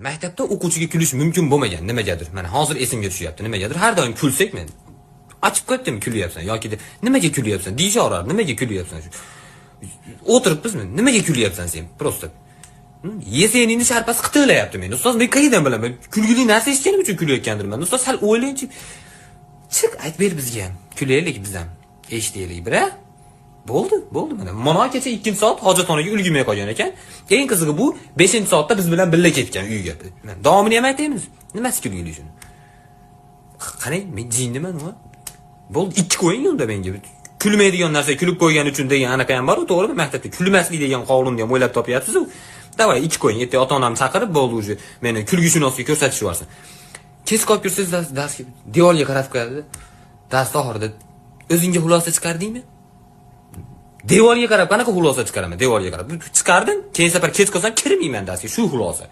Maktabda o'quvchiga kulish mumkin bo'lmagan nimagadir. Mana hozir esimga tushyapti. Nimagadir har doim kulsak men ochib ketdim kulyapsan yoki nimaga kulyapsan deyishaverar. Nimaga kulyapsan? O'tiribmizmi? Nimaga kulyapsan sen? Prosta. Yeseningni sharpasi qitilayapti meni. Ustoz men qayerdan bilaman? Kulgili narsa eshitganim uchun kulayotgandirman. Ustoz sal o'ylaychi. Chiq ayt ber bizga ham. Kulaylik biz ham. Eshitaylik bira. Bo'ldi mana. Mana kecha 2-soat hojatxonaga ulgurmay qolgan ekan. Eng qizig'i bu 5-soatda biz bilan birga ketgan uyga. Davomini ham aytaymiz. Nimasi kulgili shuni? Qarang, men jinniman u. Bo'ldi, 2 qo'ying unda menga. Kulmaydigan narsa kulib qo'ygan uchun degan anaqa ham bor-ku, to'g'rimi? Maktabda kulmaslik degan qonunni ham o'ylab topyapsiz-ku. Davay 2 qo'ying. Erta ota-onamni chaqirib bo'ldi уже. Meni kulgushunosga ko'rsatishib yuborsin. Kech qolib yursangiz darsga devorga qarab qo'yadi. Dars oxirida o'zingga xulosa chiqardingmi? Devorga qarab qanaqa xulosa chiqaraman? Devorga qarab chiqardim. Keyin safar kech qolsam kirmayman darsga. Shu xulosa.